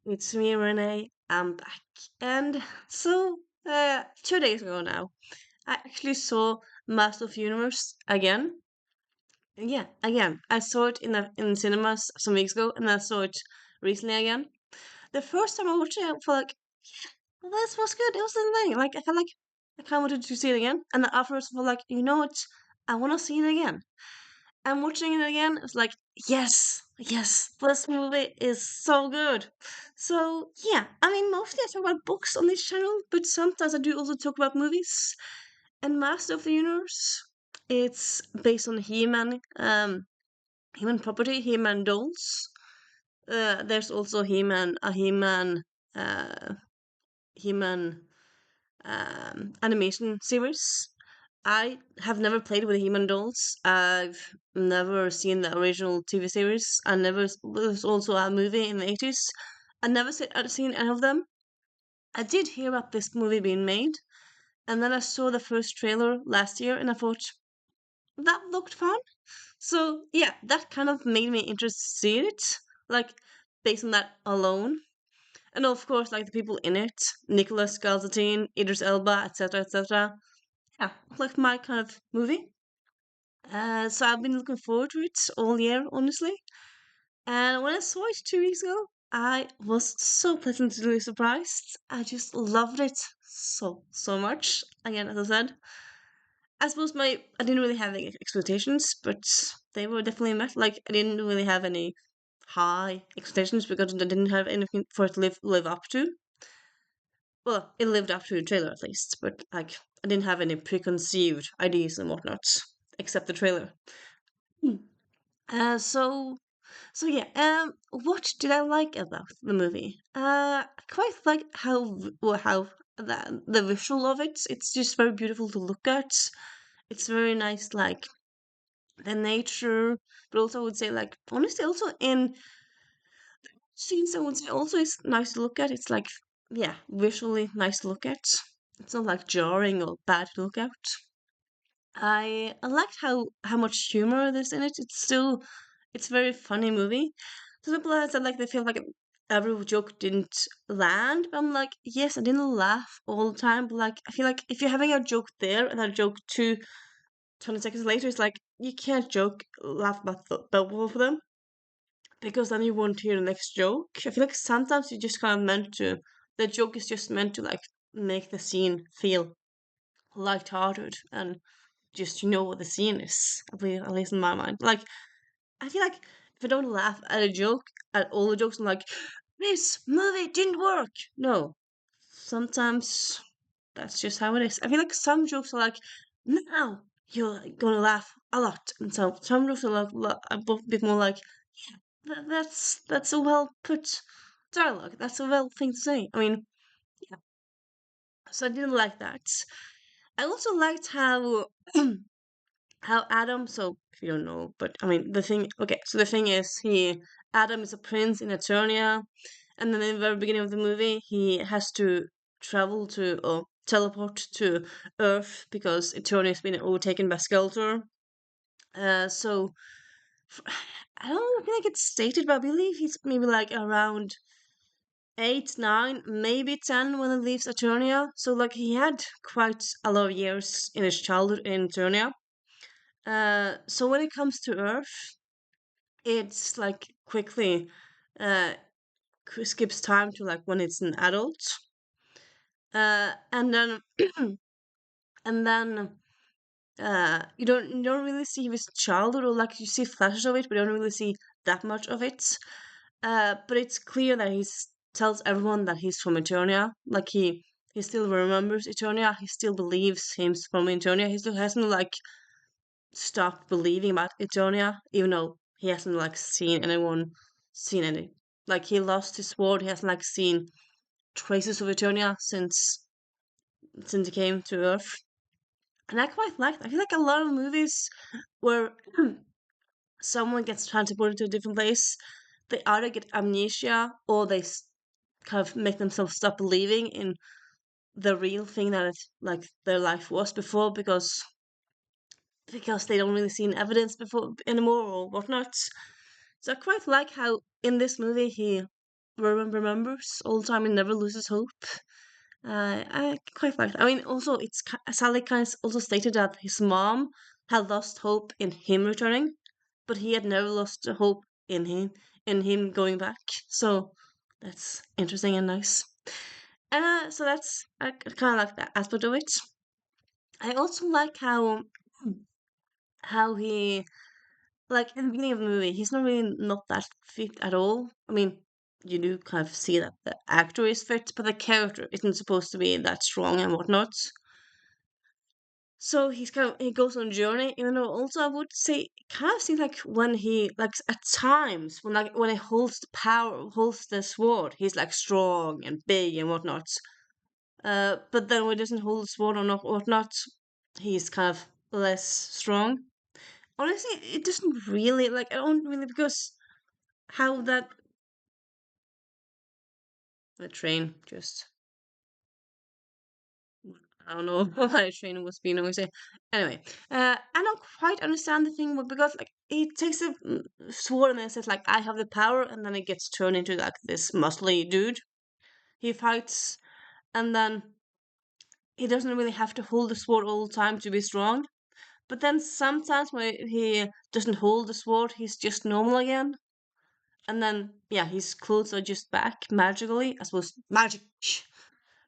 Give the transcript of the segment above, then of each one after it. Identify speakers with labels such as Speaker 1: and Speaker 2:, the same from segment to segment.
Speaker 1: It's me, Renee. I'm back. And so, 2 days ago now, I actually saw Master of the Universe again. Yeah, again. I saw it in cinemas some weeks ago, and I saw it recently again. The first time I watched it, I felt like, well, this was good. It was the thing. Like, I felt like I kind of wanted to see it again. And then afterwards, I felt like, you know what? I want to see it again. I'm watching it again. It's like, yes, yes, this movie is so good. So yeah, I mean, mostly I talk about books on this channel, but sometimes I do also talk about movies. And Master of the Universe, it's based on He-Man, He-Man property, He-Man dolls. There's also uh, He-Man animation series. I have never played with He-Man dolls. I've never seen the original TV series. I never. There was also a movie in the 80s. I never seen any of them. I did hear about this movie being made, and then I saw the first trailer last year, and I thought that looked fun. So yeah, that kind of made me interested to see it, like based on that alone. And of course, like the people in it, Nicholas Galzatine, Idris Elba, etc., etc. Yeah, like my kind of movie. So I've been looking forward to it all year, honestly. And when I saw it 2 weeks ago, I was so pleasantly surprised. I just loved it so much. Again, as I said, I suppose I didn't really have any expectations, but they were definitely met. Like I didn't really have any high expectations because I didn't have anything for it to live up to. Well, it lived up to the trailer at least, but like I didn't have any preconceived ideas and whatnot except the trailer. Hmm. So yeah. What did I like about the movie? I quite like how the visual of it. It's just very beautiful to look at. It's very nice, like the nature, but also I would say like honestly also in scenes I would say also it's nice to look at. It's like yeah, visually nice to look at. It's not like jarring or bad to look at. I liked how much humor there's in it. It's a very funny movie. Some people have said like they feel like every joke didn't land, but I'm like, yes, I didn't laugh all the time, but like I feel like if you're having a joke there and a joke 20 seconds later, it's like you can't laugh about both of them because then you won't hear the next joke. I feel like sometimes you just kind of meant to the joke is just meant to like make the scene feel lighthearted and just you know what the scene is. At least in my mind. Like I feel like if I don't laugh at a joke, at all the jokes, I'm like, this movie didn't work. No, sometimes that's just how it is. I feel like some jokes are like, now you're gonna laugh a lot, and some jokes are like a bit more like, that's a well put dialogue. That's a well thing to say. I mean, yeah. So I didn't like that. I also liked how how Adam, so if you don't know, but I mean the thing is Adam is a prince in Eternia, and then in the very beginning of the movie he has to travel to or teleport to Earth because Eternia has been overtaken by Skeletor. So I don't feel like it's stated, but I believe he's maybe like around 8, 9, maybe 10 when he leaves Eternia. So like he had quite a lot of years in his childhood in Eternia. So when it comes to Earth, it's like quickly uh skips time to like when it's an adult. And then and then you don't really see his childhood or like you see flashes of it, but you don't really see that much of it. But it's clear that he's tells everyone that he's from Eternia. Like he still remembers Eternia. He still believes he's from Eternia. He still hasn't like stopped believing about Eternia, even though he hasn't like seen any. Like he lost his sword. He hasn't like seen traces of Eternia since he came to Earth. And I quite like that. I feel like a lot of movies where someone gets transported to a different place, they either get amnesia or kind of make themselves stop believing in the real thing that like their life was before because they don't really see any evidence before anymore or whatnot. So I quite like how in this movie remembers all the time and never loses hope. I quite like that. I mean, also Sally kind of also stated that his mom had lost hope in him returning, but he had never lost hope in him going back. So that's interesting and nice. So that's I kind of like that aspect of it. I also like how he like in the beginning of the movie, he's not really not that fit at all. I mean, you do kind of see that the actor is fit, but the character isn't supposed to be that strong and whatnot. So he goes on a journey, even though also I would say it kind of seems like when he like at times when he holds the power, holds the sword, he's like strong and big and whatnot. But then when he doesn't hold the sword or not whatnot, he's kind of less strong. Honestly, it doesn't really like I don't really because how that the train just I don't know why the train was being noisy. Anyway, I don't quite understand the thing because like he takes a sword and then says like I have the power, and then it gets turned into like this muscly dude. He fights, and then he doesn't really have to hold the sword all the time to be strong. But then sometimes when he doesn't hold the sword, he's just normal again. And then yeah, his clothes are just back magically. I suppose magic.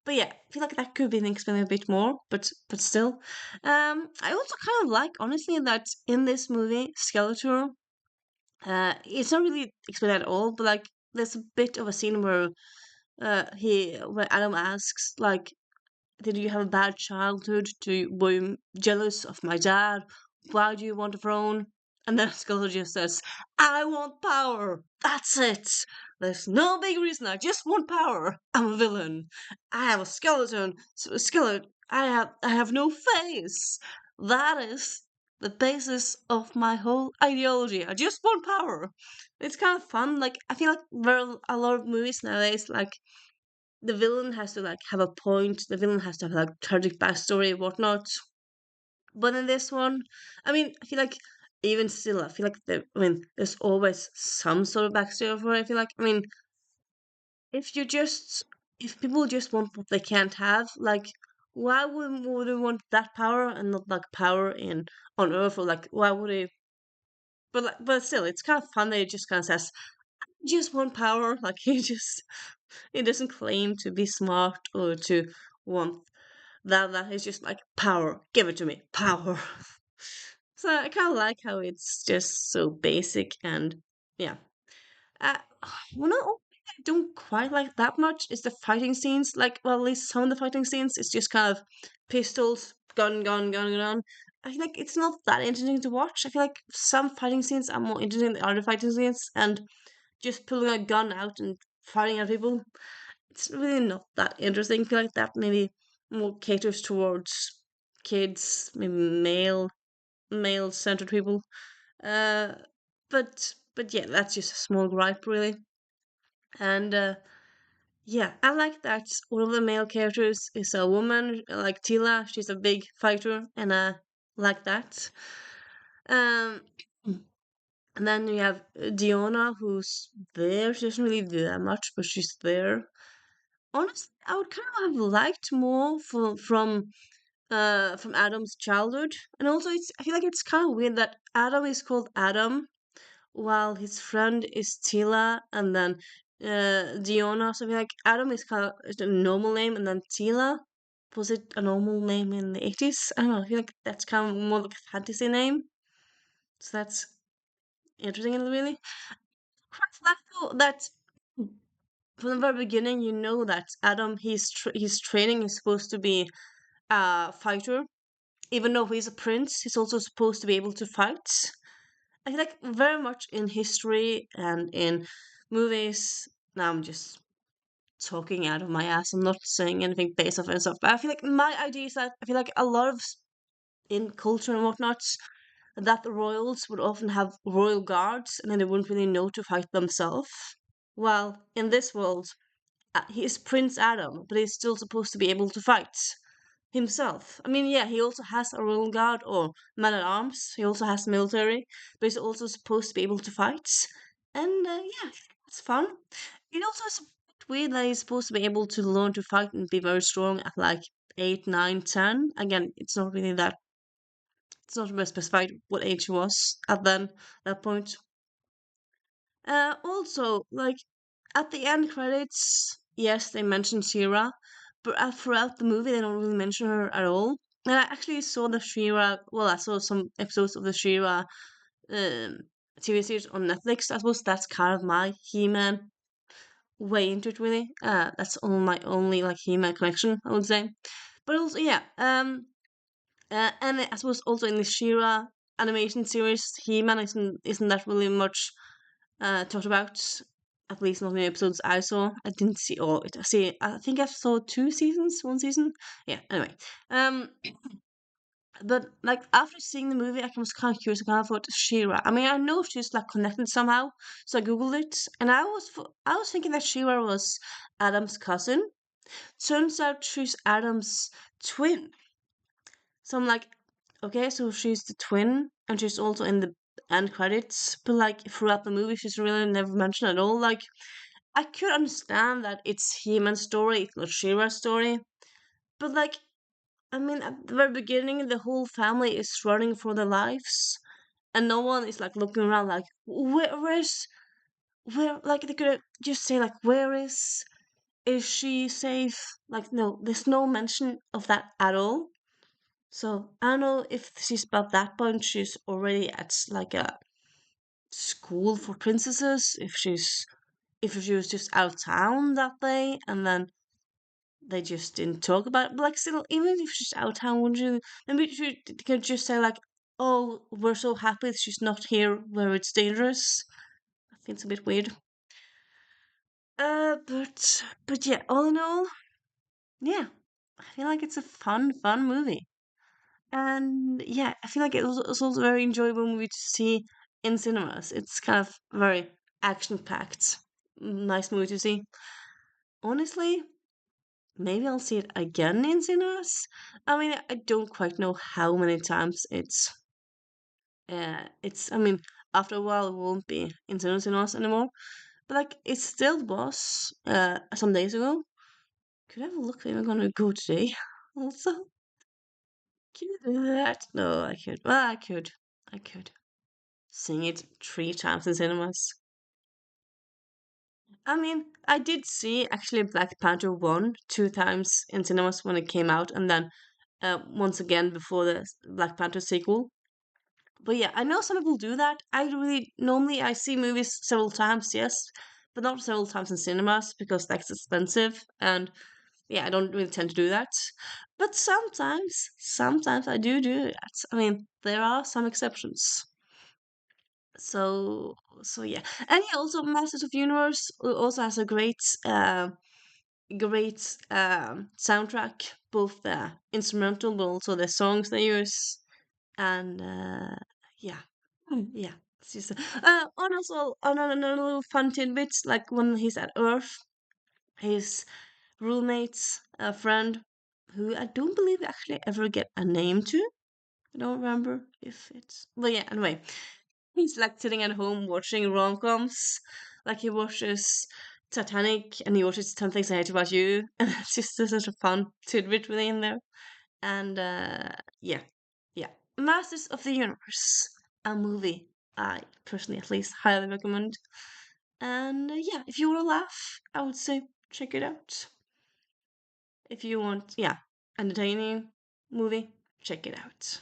Speaker 1: But yeah, I feel like that could be explained a bit more, but still. I also kind of like honestly that in this movie, Skeletor, it's not really explained at all, but like there's a bit of a scene where where Adam asks like, did you have a bad childhood? Were you jealous of my dad? Why do you want a throne? And then Skeletor just says, I want power. That's it. There's no big reason. I just want power. I'm a villain. I have a skeleton. Skeleton. I have no face. That is the basis of my whole ideology. I just want power. It's kind of fun. Like I feel like there are a lot of movies nowadays like the villain has to like have a point. The villain has to have like tragic backstory, whatnot. But in this one, I mean, I feel like even still, I feel like there's always some sort of backstory for it. I feel like, I mean, if you just if people just want what they can't have, like why would they want that power and not like power in on Earth or like why would they? But still, it's kind of fun that it just kind of says just want power. Like he doesn't claim to be smart or to want that is just like power. Give it to me, power. So I kind of like how it's just so basic and yeah. Uh, well, not only I don't quite like that much is the fighting scenes. Like, well, at least some of the fighting scenes, it's just kind of pistols, gun, gun, gun, gun. I feel like it's not that interesting to watch. I feel like some fighting scenes are more interesting than other fighting scenes, and just pulling a gun out and firing at people, it's really not that interesting. I feel like that maybe more caters towards kids, maybe male centered people. Uh, but yeah, that's just a small gripe really. And yeah, I like that one of the male characters is a woman like Tila. She's a big fighter, and I like that. Um, and then we have Diona, who's there. She doesn't really do that much, but she's there. Honestly, I would kind of have liked more from Adam's childhood, and also I feel like it's kind of weird that Adam is called Adam while his friend is Tila, and then Diona. So I feel like Adam is kind of is a normal name, and then Tila was it a normal name in the 80s? I don't know. I feel like that's kind of more like a fantasy name, so that's interesting, really. Quite like though that from the very beginning, you know that Adam his training is supposed to be a fighter. Even though he's a prince, he's also supposed to be able to fight. I feel like very much in history and in movies. Now I'm just talking out of my ass. I'm not saying anything based off and stuff, but I feel like my idea is that I feel like a lot of in culture and whatnot that the royals would often have royal guards and then they wouldn't really know to fight themselves. Well, in this world, he is Prince Adam, but he's still supposed to be able to fight himself. I mean, yeah, he also has a royal guard or man at arms. He also has military, but he's also supposed to be able to fight. And yeah, it's fun. It also is a bit weird that he's supposed to be able to learn to fight and be very strong at like 8, 9, 10. Again, it's not really that, it's not really specified what age he was at then, that point. Also, like, at the end credits, yes, they mention Shira, but throughout the movie, they don't really mention her at all. And I actually saw the Shira, well, I saw some episodes of the Shira um, TV series on Netflix. I suppose that's kind of my He-Man way into it, really. That's all my only, like, He-Man connection, I would say. But also, yeah, and I suppose also in the Shira animation series, He-Man isn't that really much talked about, at least not in the episodes I saw. I didn't see all of it. I think I saw two seasons, one season. Yeah. Anyway, um, but like after seeing the movie, I was kind of curious. I kind of thought Shira. I mean, I know she's like connected somehow, so I googled it, and I was thinking that Shira was Adam's cousin. Turns out she's Adam's twin. So I'm like, okay, so she's the twin, and she's also in the end credits. But like throughout the movie, she's really never mentioned at all. Like I could understand that it's He-Man's story, it's not She-Ra's story. But like, I mean, at the very beginning, the whole family is running for their lives, and no one is like looking around like, where? Like they could just say like, where is she safe? Like, no, there's no mention of that at all. So I don't know if she's about that point. She's already at like a school for princesses. If she was just out of town that day, and then they just didn't talk about it. But like, still, even if she's out of town, wouldn't you? Maybe she could just say like, "Oh, we're so happy that she's not here where it's dangerous." I think it's a bit weird. But yeah, all in all, yeah, I feel like it's a fun movie. And yeah, I feel like it's also a very enjoyable movie to see in cinemas. It's kind of very action packed, nice movie to see. Honestly, maybe I'll see it again in cinemas. I mean, I don't quite know how many times it's. I mean, after a while, it won't be in cinemas anymore. But like, it still was some days ago. Could I have a look? Maybe I'm gonna go today. Also, can you do that? No, I could. Well, I could. I could. Seeing it 3 times in cinemas. I mean, I did see actually Black Panther 1 2 times in cinemas when it came out, and then once again before the Black Panther sequel. But yeah, I know some people do that. I really normally I see movies several times, yes, but not several times in cinemas because that's expensive, and yeah, I don't really tend to do that. But sometimes I do that. I mean, there are some exceptions. So yeah, and he also Masters of Universe also has a great soundtrack, both the instrumental but also the songs they use, and yeah. Yeah. It's just and also on another little fun tidbits, like when he's at Earth, his roommate's friend, who I don't believe we actually ever get a name to. I don't remember if it's. But yeah, anyway, he's like sitting at home watching rom-coms. Like he watches Titanic and he watches 10 Things I Hate About You. And it's just such a fun tidbit really in there. And yeah, yeah. Masters of the Universe, a movie I personally at least highly recommend. And yeah, if you want to laugh, I would say check it out. If you want, yeah, entertaining movie, check it out.